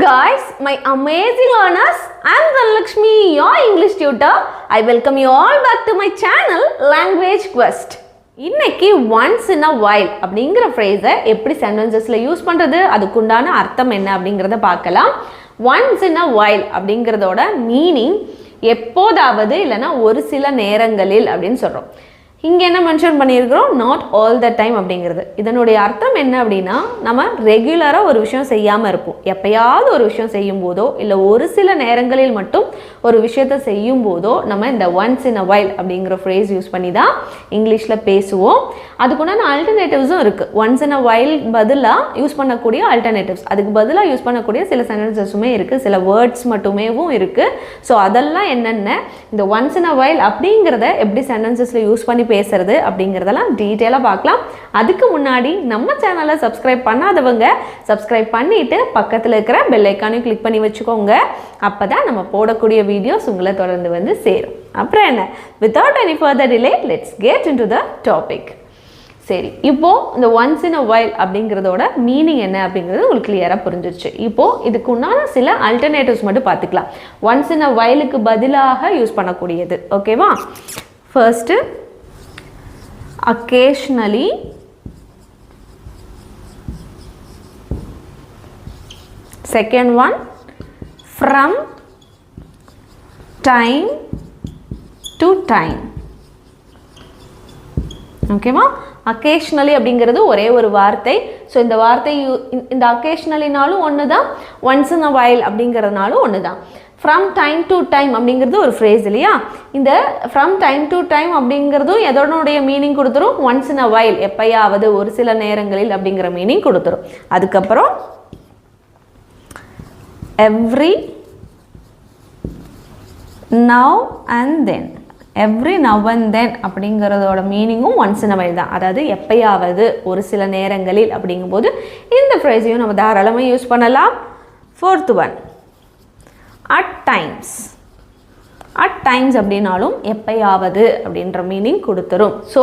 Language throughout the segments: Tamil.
guys, my amazing learners. I am Dhanalakshmi, your English tutor. I welcome you all back to my channel Language Quest. இன்னைக்கு once in a while அப்படிங்கிற phrase எப்படி sentencesல யூஸ் பண்றது, அதுக்குண்டான அர்த்தம் என்ன அப்படிங்கறத பார்க்கலாம். once in a while அப்படிங்கறதோட மீனிங் எப்போதாவது இல்லனா ஒரு சில நேரங்களில் அப்படினு சொல்றோம். இங்க என்ன மென்ஷன் பண்ணியிருக்கிறோம், not all the time அப்படிங்கிறது. இதனுடைய அர்த்தம் என்ன அப்படின்னா, நம்ம ரெகுலரா ஒரு விஷயம் செய்யாம இருப்போம். எப்பயாவது ஒரு விஷயம் செய்யும் போதோ இல்ல ஒரு சில நேரங்களில் மட்டும் ஒரு விஷயத்தை செய்யும் போதோ நம்ம இந்த once in a while அப்படிங்கிற phrase யூஸ் பண்ணி தான் இங்கிலீஷ்ல பேசுவோம். அதுக்குண்டான ஆல்டர்னேட்டிவ்ஸும் இருக்கு. once in a while பதிலா யூஸ் பண்ணக்கூடிய ஆல்டர்னேட்டிவ்ஸ், அதுக்கு பதிலா யூஸ் பண்ணக்கூடிய சில சென்டென்சஸுமே இருக்கு, சில வேர்ட்ஸ் மட்டுமேவும் இருக்கு. ஸோ அதெல்லாம் என்னென்ன, இந்த once in a while அப்படிங்கிறத எப்படி சென்டென்சஸ்ல யூஸ் பண்ணி பேசுறது அப்படிங்கறதெல்லாம் டீடைலா பார்க்கலாம். அதுக்கு முன்னாடி நம்ம சேனலை சப்ஸ்கிரைப் பண்ணாதவங்க சப்ஸ்கிரைப் பண்ணிட்டு பக்கத்துல இருக்கிற பெல் ஐகானையும் கிளிக் பண்ணி வச்சுக்கோங்க. அப்பதான் நம்ம போடக்கூடிய வீடியோஸ் உங்களை தொடர்ந்து வந்து சேரும். அப்புறம் என்ன, without any further delay, let's get into the topic. சரி, இப்போ இந்த once in a while அப்படிங்கிறதோட மீனிங் என்ன அப்படிங்கிறது உங்களுக்கு கிளியரா புரிஞ்சிருச்சு. இப்போ இதுக்கு உண்டான சில ஆல்டர்னேட்டிவ்ஸ் மட்டும் பார்த்துக்கலாம். once in a whileக்கு பதிலாக யூஸ் பண்ணக்கூடியது. ஓகேவா? First occasionally, second one from time to time. ஓகேவா? occasionally அப்படிங்கிறது ஒரே ஒரு வார்த்தை. ஸோ இந்த வார்த்தை இந்த occasionallyனாலும் ஒன்று தான், once in a while அப்படிங்கிறதுனாலும் ஒன்று தான். from time to time அப்படிங்கிறது ஒரு phrase இல்லையா? இந்த from time to time அப்படிங்கிறதும் எதனுடைய மீனிங் கொடுத்துரும், once in a while எப்பயாவது ஒரு சில நேரங்களில் அப்படிங்கிற மீனிங் கொடுத்துரும். அதுக்கப்புறம் every now and then, every now and then அப்படிங்கிறதோட மீனிங்கும் once in a while தான். அதாவது எப்பயாவது ஒரு சில நேரங்களில் அப்படிங்கும்போது இந்த phrase-ஐயும் நம்ம தாராளமாக யூஸ் பண்ணலாம். fourth one at times. at times அப்படினாலும் எப்பயாவது அப்படின்ற மீனிங் கொடுத்துரும். ஸோ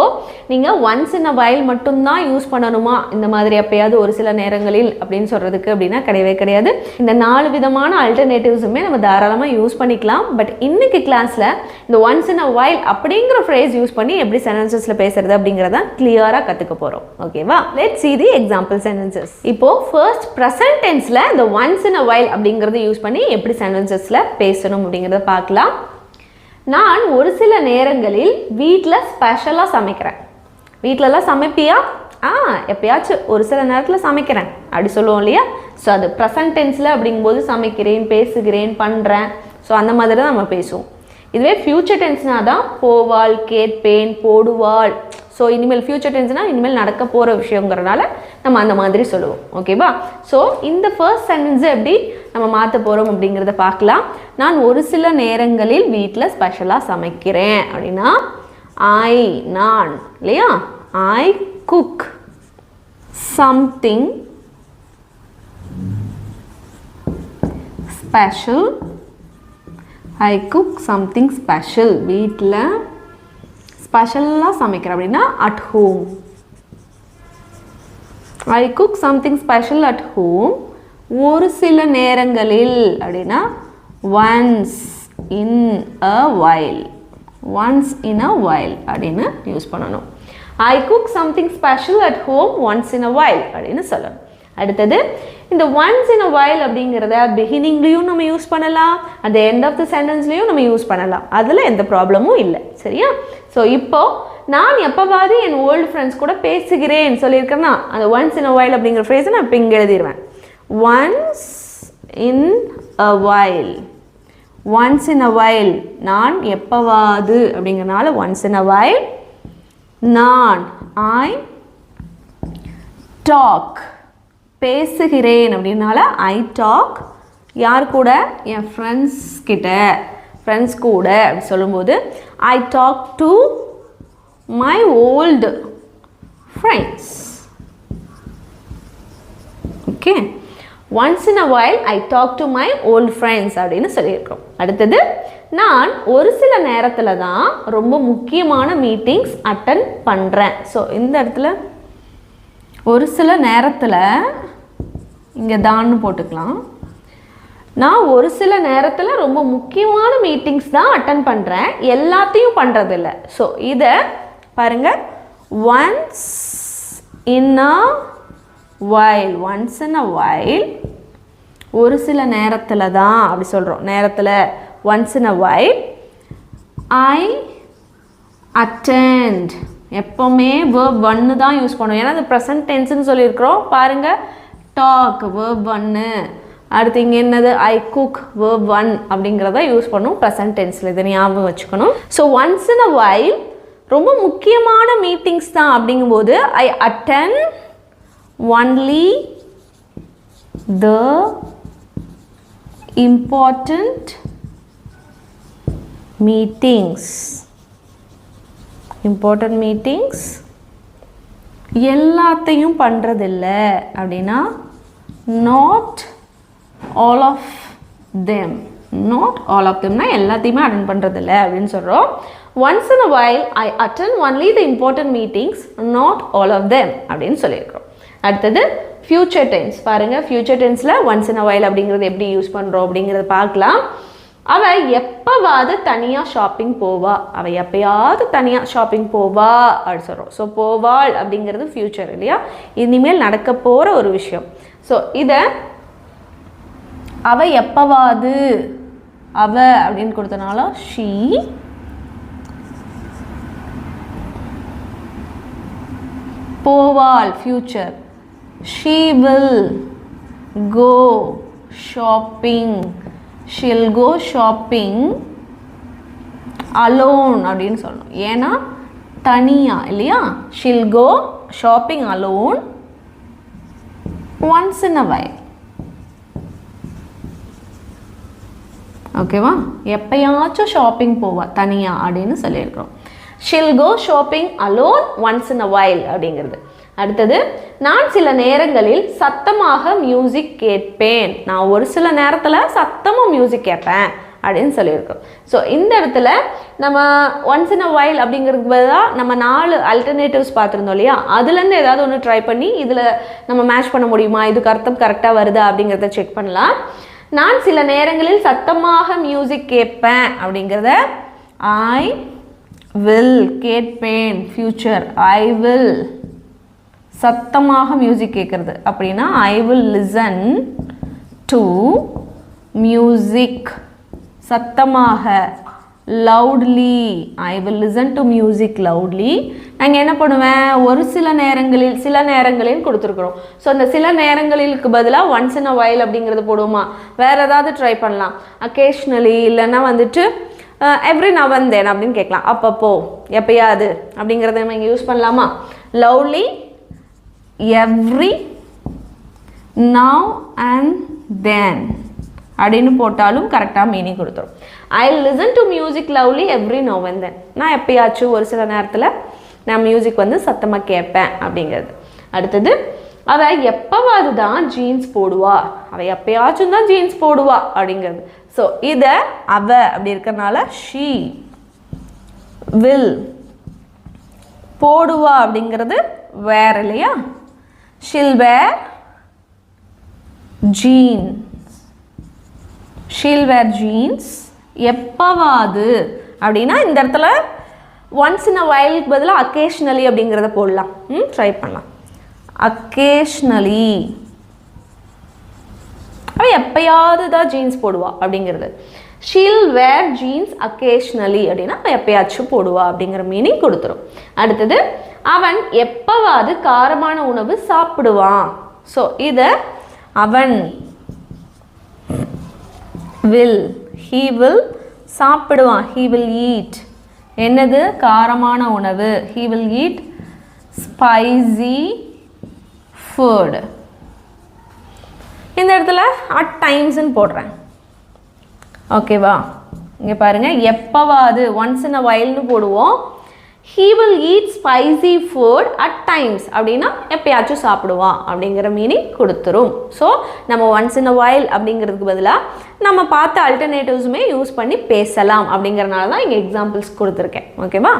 நீங்கள் once in a while மட்டும்தான் யூஸ் பண்ணணுமா இந்த மாதிரி எப்பயாவது ஒரு சில நேரங்களில் அப்படின்னு சொல்கிறதுக்கு அப்படின்னா கிடையவே கிடையாது. இந்த 4 விதமான ஆல்டர்னேட்டிவ்ஸுமே நம்ம தாராளமாக யூஸ் பண்ணிக்கலாம். பட் இன்னைக்கு கிளாஸில் இந்த once in a while அப்படிங்கிற ஃப்ரேஸ் யூஸ் பண்ணி எப்படி சென்டென்சஸில் பேசுறது அப்படிங்கிறத கிளியராக கற்றுக்க போகிறோம். ஓகேவா? Let's see the example sentences. இப்போ ஃபர்ஸ்ட் ப்ரெசன்ட் டென்ஸில் இந்த once in a while அப்படிங்கிறத யூஸ் பண்ணி எப்படி சென்டென்சஸில் பேசணும் அப்படிங்கிறத பார்க்கலாம். நான் ஒரு சில நேரங்களில் வீட்டில் ஸ்பெஷலாக சமைக்கிறேன். வீட்டிலலாம் சமைப்பியா? எப்பயாச்சும் ஒரு சில நேரத்தில் சமைக்கிறேன் அப்படி சொல்லுவோம் இல்லையா? ஸோ அது ப்ரெசன்ட் டென்ஸில் அப்படிங்கும்போது சமைக்கிறேன், பேசுகிறேன், பண்ணுறேன். ஸோ அந்த மாதிரி தான் நம்ம பேசுவோம். இதுவே ஃப்யூச்சர் டென்ஸ்னா தான் போவாள், கேட்பேன், போடுவாள். ஸோ இனிமேல் ஃப்யூச்சர் டென்ஸ்னால் இனிமேல் நடக்க போகிற விஷயங்கிறனால நம்ம அந்த மாதிரி சொல்லுவோம். ஓகேவா? ஸோ இந்த ஃபர்ஸ்ட் சென்டென்ஸை எப்படி நம்ம மாற்ற போகிறோம் அப்படிங்கிறத பார்க்கலாம். நான் ஒரு சில நேரங்களில் வீட்டில் ஸ்பெஷலாக சமைக்கிறேன் அப்படின்னா நான் இல்லையா, ஐ குக் சம்திங் ஸ்பெஷல். ஐ குக் சம்திங் ஸ்பெஷல். வீட்டில் ஸ்பெஷலாக சமைக்கிறேன் அப்படின்னா at home. I cook something special at home. ஒரு சில நேரங்களில் அப்படின்னா once in a while. Once in a while அப்படின்னு யூஸ் பண்ணணும். ஐ cook something special at home once in a while அப்படின்னு சொல்லணும். அடுத்தது இந்த ஒன்ஸ் இன் அ வைல் அப்படிங்கிறத பிகினிங்லேயும் நம்ம யூஸ் பண்ணலாம், at the end of the சென்டென்ஸ்லேயும் நம்ம யூஸ் பண்ணலாம். அதில் எந்த ப்ராப்ளமும் இல்லை. சரியா? ஸோ இப்போ நான் எப்போவாது என் ஓல்டு ஃப்ரெண்ட்ஸ் கூட பேசுகிறேன் சொல்லியிருக்கேன்னா அந்த ஒன்ஸ் இன் அ வைல் அப்படிங்கிற ஃப்ரேஸை நான் இப்போ இங்கே எழுதிடுவேன். Once in a while. Once in a while நான் எப்போவாது அப்படிங்கிறனால ஒன்ஸ் இன் அ வைல். நான் ஐ டாக் பேசுகிறேன் அப்படின்னால ஐ டாக். யார் கூட? என் ஃப்ரெண்ட்ஸ் கிட்ட, ஃப்ரெண்ட்ஸ் கூட அப்படி சொல்லும்போது I talk to my old friends. Okay, once in a while I talk to my old friends அப்படின்னு சொல்லியிருக்கோம். அடுத்தது நான் ஒரு சில நேரத்தில் தான் ரொம்ப முக்கியமான மீட்டிங்ஸ் அட்டன் பண்ணுறேன். ஸோ இந்த இடத்துல ஒரு சில நேரத்தில் இங்கே தான்னு போட்டுக்கலாம். நான் ஒரு சில நேரத்தில் ரொம்ப முக்கியமான மீட்டிங்ஸ் தான் அட்டன் பண்ணுறேன், எல்லாத்தையும் பண்ணுறதில்ல. ஸோ இதை பாருங்கள், once in a while, once in a while, ஒரு சில நேரத்தில் தான் அப்படி சொல்கிறோம். நேரத்தில் once in a while. I attend, எப்போவுமே verb 1 தான் யூஸ் பண்ணுவோம், ஏன்னா அது ப்ரெசன்ட் டென்ஸ்ன்னு சொல்லியிருக்கிறோம். பாருங்கள், டாக் verb 1, அடுத்து இங்கே என்னது, ஐ குக் verb 1 அப்படிங்கிறத யூஸ் பண்ணுவோம் ப்ரெசன்ட் டென்ஸில். இதை ஞாபகம் வச்சுக்கணும். So once in a while ரொம்ப முக்கியமான மீட்டிங்ஸ் தான் அப்படிங்கும்போது I attend only the important meetings. important meetings எல்லாத்தையும் பண்ணுறதில்ல அப்படின்னா not all of them. not all of them னா எல்லாத்தையுமே அட்டெண்ட் பண்ணுறதில்ல அப்படின்னு சொல்கிறோம். once in a while I attend only the important meetings, not all of them அப்படின்னு சொல்லியிருக்கிறோம். அடுத்தது ஃபியூச்சர் டென்ஸ். பாருங்கள், ஃபியூச்சர் டென்ஸில் ஒன்ஸ் இன் அ வைல் அப்படிங்கிறது எப்படி யூஸ் பண்ணுறோம் அப்படிங்கிறத பார்க்கலாம். அவள் எப்போவாது தனியாக ஷாப்பிங் போவா, அவள் எப்போயாவது தனியாக ஷாப்பிங் போவா அப்படின்னு சொல்கிறோம். ஸோ போவாள் அப்படிங்கிறது ஃபியூச்சர் இல்லையா, இனிமேல் நடக்க போகிற ஒரு விஷயம். ஸோ இதை அவள் எப்போவாது, அவ அப்படின்னு கொடுத்தனால ஷீ போவாள் future. she will go shopping, she'll go shopping alone அப்படின்னு சொல்லணும், ஏன்னா தனியா இல்லையா. she'll go shopping alone once in a while. ஓகேவா, எப்பயாச்சும் ஷாப்பிங் போவா தனியா அப்படின்னு சொல்லியிருக்கிறோம். she'll go shopping alone once in a while அப்படிங்கிறது. அடுத்தது, நான் சில நேரங்களில் சத்தமாக மியூசிக் கேட்பேன். நான் ஒரு சில நேரத்தில் சத்தமாக மியூசிக் கேட்பேன் அப்படின்னு சொல்லியிருக்கோம். ஸோ இந்த இடத்துல நம்ம ஒன்ஸ் இன் அ வைல் அப்படிங்கிறதுக்கு பதிலாக நம்ம 4 அல்டர்னேட்டிவ்ஸ் பார்த்துருந்தோம் இல்லையா, அதுலேருந்து ஏதாவது ஒன்று ட்ரை பண்ணி இதில் நம்ம மேட்ச் பண்ண முடியுமா, இதுக்கு அர்த்தம் கரெக்டாக வருதா அப்படிங்கிறத செக் பண்ணலாம். நான் சில நேரங்களில் சத்தமாக மியூசிக் கேட்பேன் அப்படிங்கிறத ஐ வில், கேட்பேன் ஃபியூச்சர், ஐ வில் சத்தமாக மியூசிக் கேட்குறது அப்படின்னா I will listen to music, சத்தமாக, loudly, I will listen to music loudly. நாங்கள் என்ன பண்ணுவேன், ஒரு சில நேரங்களில், சில நேரங்களில் கொடுத்துருக்குறோம். ஸோ அந்த சில நேரங்களிலுக்கு பதிலாக ஒன்ஸ் இன் அ வைல் அப்படிங்கிறது போடுவோமா, வேறு ஏதாவது ட்ரை பண்ணலாம். அக்கேஷ்னலி இல்லைன்னா வந்துட்டு எவ்ரி நவ் அண்ட் தென் அப்படின்னு கேட்கலாம், அப்பப்போ எப்பயாவது அப்படிங்கிறத நம்ம இங்கே யூஸ் பண்ணலாமா. Lovely, every now and then அப்படின்னு போட்டாலும் கரெக்டாக மீனிங் கொடுத்துரும். I listen to music lovely every now and then, நான் எப்பயாச்சும் ஒரு சில நேரத்தில் நான் மியூசிக் வந்து சத்தமாக கேட்பேன் அப்படிங்கிறது. அடுத்தது, அவள் எப்போவாது தான் ஜீன்ஸ் போடுவா, அவள் எப்பயாச்சும் தான் ஜீன்ஸ் போடுவா அப்படிங்கிறது. ஸோ இதை அவ அப்படி இருக்கிறனால ஷீ வில், போடுவா அப்படிங்கிறது வேர் இல்லையா, ஷில் வேர் ஜீன்ஸ், ஷீல் வேர் ஜீன்ஸ். எப்போவாது அப்படின்னா இந்த இடத்துல ஒன்ஸ் இன் அ வைலுக்கு பதிலாக அக்கேஷ்னலி அப்படிங்கிறத போடலாம். ட்ரை பண்ணலாம். அக்கேஷ்னலி, அவள் எப்பயாவது தான் ஜீன்ஸ் போடுவா அப்படிங்கிறது. ஷீல் வேர் ஜீன்ஸ் அக்கேஷ்னலி அப்படின்னா அவள் எப்பயாச்சும் போடுவா அப்படிங்கிற மீனிங் கொடுத்துரும். அடுத்தது, அவன் எப்போவாது காரமான உணவு சாப்பிடுவான். ஸோ இதை அவன் வில், ஹீ வில் சாப்பிடுவான், ஹீ வில் ஈட் என்னது, காரமான உணவு, he will eat spicy food. இந்த இடத்துல அட் டைம்ஸ்ன்னு போடுறேன். ஓகேவா, இங்கே பாருங்கள், எப்போவாது ஒன்ஸ் இன் அ வைல்னு போடுவோம். he will eat spicy food at times அப்படின்னா எப்பயாச்சும் சாப்பிடுவான் அப்படிங்கிற மீனிங் கொடுத்துரும். ஸோ நம்ம ஒன்ஸ் இன் அ வைல் அப்படிங்கிறதுக்கு பதிலாக நம்ம பார்த்த அல்டர்னேட்டிவ்ஸுமே யூஸ் பண்ணி பேசலாம் அப்படிங்கிறனால தான் இங்கே எக்ஸாம்பிள்ஸ் கொடுத்துருக்கேன். ஓகேவா,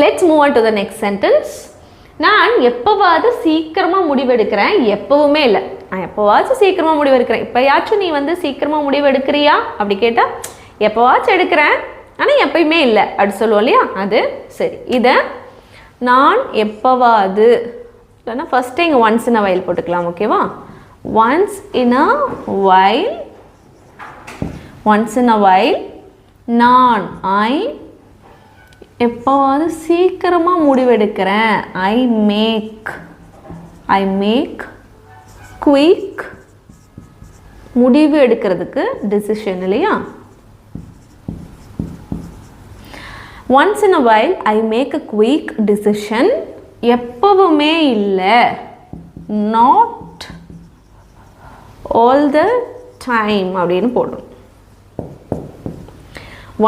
let's move on to the next sentence. நான் எப்போவாவது சீக்கிரமாக முடிவெடுக்கிறேன், எப்போவுமே இல்லை. நான் எப்போவாச்சும் சீக்கிரமாக முடிவெடுக்கிறேன். இப்போயாச்சும் நீ வந்து சீக்கிரமாக முடிவெடுக்கிறியா அப்படி கேட்டால் எப்போவாச்சும் எடுக்கிறேன், ஆனால் எப்பயுமே இல்லை அப்படி சொல்லுவோம் இல்லையா, அது சரி. இதை நான் எப்போவாது இல்லைன்னா ஃபஸ்ட்டு இங்கே ஒன்ஸ் இன் அ வைல் போட்டுக்கலாம். ஓகேவா? Once in a while, once in a while. நான் எப்போவாது சீக்கிரமாக முடிவெடுக்கிறேன். ஐ மேக் குயிக், முடிவு எடுக்கிறதுக்கு டிசிஷன் இல்லையா. Once in a while I make a quick decision. எப்பவுமே இல்லை, நாட் ஆல் த டைம் அப்படின்னு போடுறோம்.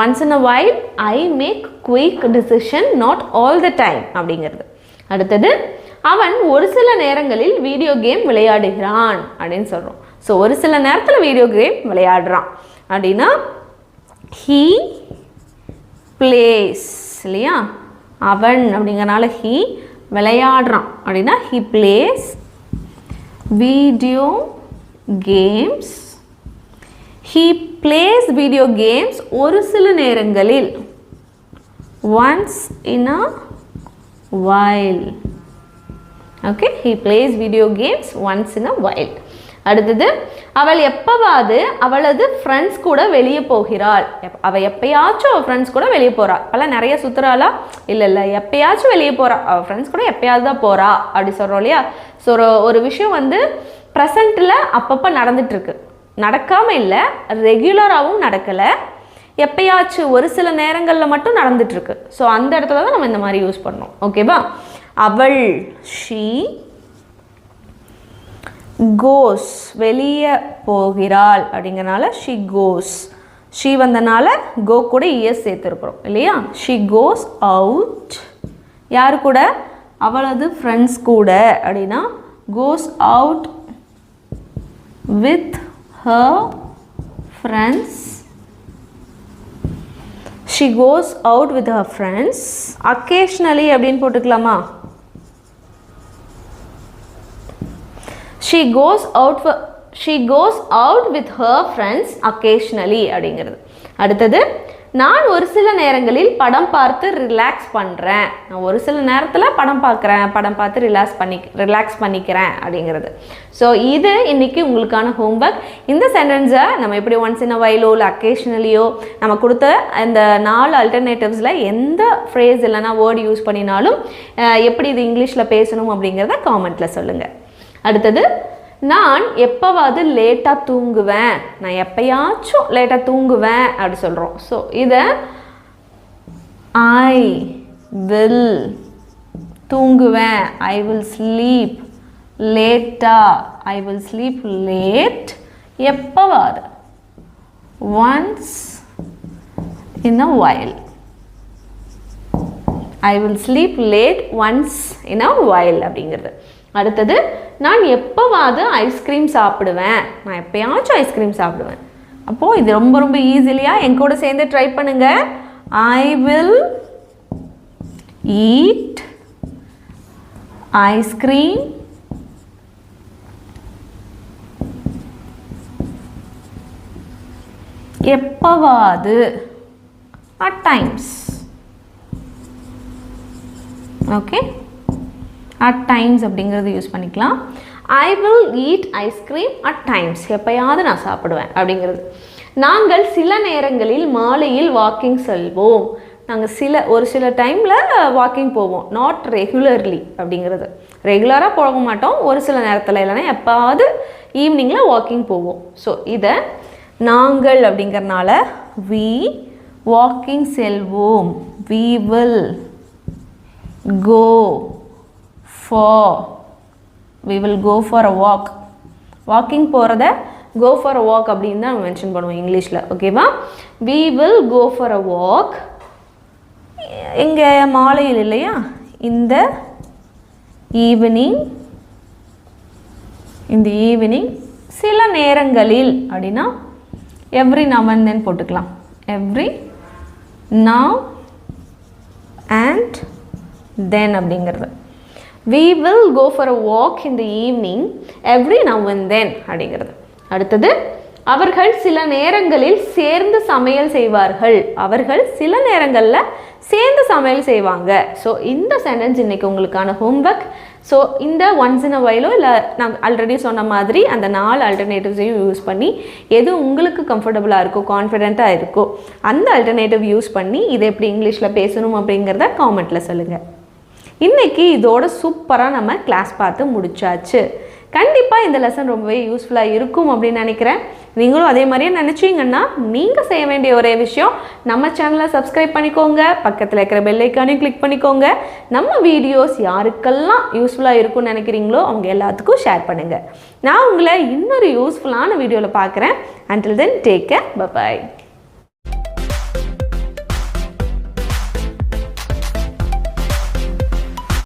Once in a while I make quick decision, not all the time அப்படிங்கிறது. அடுத்தது அவன் ஒரு சில நேரங்களில் வீடியோ கேம் விளையாடுகிறான் அப்படின்னு சொல்கிறோம். ஸோ ஒரு சில நேரத்தில் வீடியோ கேம் விளையாடுறான் அப்படின்னா ஹீ பிளேஸ் இல்லையா. அவன் அப்படிங்கிறனால ஹீ, விளையாடுறான் அப்படின்னா he plays video games. He plays video games ஒரு சில நேரங்களில், once in a while. Okay, he plays video games once in a while. அடுத்தது அவள் எப்போவாது அவளது ஃப்ரெண்ட்ஸ் கூட வெளியே போகிறாள். அவள் எப்பயாச்சும் அவள் ஃப்ரெண்ட்ஸ் கூட வெளியே போகிறாள். அப்போல்லாம் நிறைய சுற்றுறாளா? இல்லை, எப்பயாச்சும் வெளியே போகிறா. அவள் ஃப்ரெண்ட்ஸ் கூட எப்பயாவது தான் போகிறா அப்படி சொல்கிறோம் இல்லையா. ஸோ ஒரு விஷயம் வந்து ப்ரெசண்ட்டில் அப்பப்போ நடந்துட்டுருக்கு, நடக்காமல் இல்லை, ரெகுலராகவும் நடக்கலை, எப்பயாச்சும் ஒரு சில நேரங்களில் மட்டும் நடந்துட்டுருக்கு. ஸோ அந்த இடத்துல தான் நம்ம இந்த மாதிரி யூஸ் பண்ணோம். ஓகேவா? அவள் ஷீ கோஸ், வெளியே போகிறாள் அப்படிங்கிறனால ஷீ கோஸ். ஷீ வந்தனால கோ கூட இஎஸ் சேர்த்துருக்குறோம் இல்லையா. She goes out. யார் கூட? அவளது ஃப்ரெண்ட்ஸ் கூட அப்படின்னா goes out with her friends. She goes out with her friends. Occasionally அப்படின்னு போட்டுக்கலாமா? She goes out with her friends occasionally அப்படிங்கிறது. அடுத்தது நான் ஒரு சில நேரங்களில் படம் பார்த்து ரிலாக்ஸ் பண்ணுறேன். நான் ஒரு சில நேரத்தில் படம் பார்க்குறேன், படம் பார்த்து ரிலாக்ஸ் பண்ணிக்கிறேன் அப்படிங்கிறது. ஸோ இது இன்றைக்கி உங்களுக்கான ஹோம்ஒர்க். இந்த சென்டென்ஸை நம்ம எப்படி ஒன்ஸ் இன் அ வைலோ இல்லை அக்கேஷனலியோ நம்ம கொடுத்த இந்த 4 அல்டர்னேட்டிவ்ஸில் எந்த ஃப்ரேஸ் இல்லைனா வேர்டு யூஸ் பண்ணினாலும் எப்படி இது இங்கிலீஷில் பேசணும் அப்படிங்கிறத காமெண்ட்டில் சொல்லுங்கள். அடுத்தது நான் எப்போவாது லேட்டாக தூங்குவேன். நான் எப்பயாச்சும் லேட்டாக தூங்குவேன் அப்படி சொல்கிறோம். ஸோ இதை ஐ வில் தூங்குவேன், ஐ வில் ஸ்லீப் லேட்டாக, ஐ வில் ஸ்லீப் லேட். எப்போவாது once in a while. I will sleep late once in a while அப்படிங்கிறது. அடுத்தது நான் எப்போவாது ஐஸ்கிரீம் சாப்பிடுவேன். நான் எப்போயாச்சும் ஐஸ்கிரீம் சாப்பிடுவேன். அப்போது இது ரொம்ப ரொம்ப ஈஸிலியாக என் கூட சேர்ந்து ட்ரை பண்ணுங்க. ஐ வில் ஈட் ஐஸ்கிரீம் எப்போவாது, at times. Okay, at times அப்படிங்கிறது யூஸ் பண்ணிக்கலாம். I will eat ice cream at times, எப்போயாவது நான் சாப்பிடுவேன் அப்படிங்கிறது. நாங்கள் சில நேரங்களில் மாலையில் வாக்கிங் செல்வோம். நாங்கள் ஒரு சில டைமில் வாக்கிங் போவோம். நாட் ரெகுலர்லி அப்படிங்கிறது. ரெகுலராக போக மாட்டோம், ஒரு சில நேரத்தில் இல்லைன்னா எப்பாவது ஈவினிங்கில் வாக்கிங் போவோம். ஸோ இதை நாங்கள் அப்படிங்கிறனால வி வாக்கிங் செல்வோம், we will go for a walk. Walking போகிறத go for a walk அப்படின்னு தான் மென்ஷன் பண்ணுவோம் இங்கிலீஷில். ஓகேவா? we will go for a walk. இங்கே மாலையில் இல்லையா, இந்த ஈவினிங் சில நேரங்களில் அப்படின்னா எவ்ரி now and then போட்டுக்கலாம். எவ்ரி now and then அப்படிங்கிறது. we will go for a walk in the evening every now and then அப்படிங்கிறது. அடுத்தது அவர்கள் சில நேரங்களில் சேர்ந்து சமையல் செய்வார்கள். அவர்கள் சில நேரங்களில் சேர்ந்து சமையல் செய்வாங்க. ஸோ இந்த சென்டென்ஸ் இன்றைக்கி உங்களுக்கான ஹோம்ஒர்க். ஸோ இந்த ஒன்ஸ் இன் அ வைலோ இல்லை நான் ஆல்ரெடி சொன்ன மாதிரி அந்த 4 ஆல்டர்னேட்டிவ்ஸையும் யூஸ் பண்ணி எது உங்களுக்கு கம்ஃபர்டபுளாக இருக்கோ கான்ஃபிடென்ட்டாக இருக்கோ அந்த ஆல்டர்னேட்டிவ் யூஸ் பண்ணி இதை எப்படி இங்கிலீஷில் பேசணும் அப்படிங்கிறத காமெண்ட்டில் சொல்லுங்கள். இன்றைக்கி இதோட சூப்பராக நம்ம கிளாஸ் பார்த்து முடிச்சாச்சு. கண்டிப்பாக இந்த லெசன் ரொம்பவே யூஸ்ஃபுல்லாக இருக்கும் அப்படின்னு நினைக்கிறேன். நீங்களும் அதே மாதிரியே நினச்சிங்கன்னா நீங்கள் செய்ய வேண்டிய ஒரே விஷயம் நம்ம சேனலை சப்ஸ்கிரைப் பண்ணிக்கோங்க, பக்கத்தில் இருக்கிற பெல் ஐக்கானையும் கிளிக் பண்ணிக்கோங்க. நம்ம வீடியோஸ் யாருக்கெல்லாம் யூஸ்ஃபுல்லாக இருக்கும்னு நினைக்கிறீங்களோ அவங்க எல்லாத்துக்கும் ஷேர் பண்ணுங்கள். நான் உங்களை இன்னொரு யூஸ்ஃபுல்லான வீடியோவில் பார்க்குறேன். Until then, take care. Bye-bye.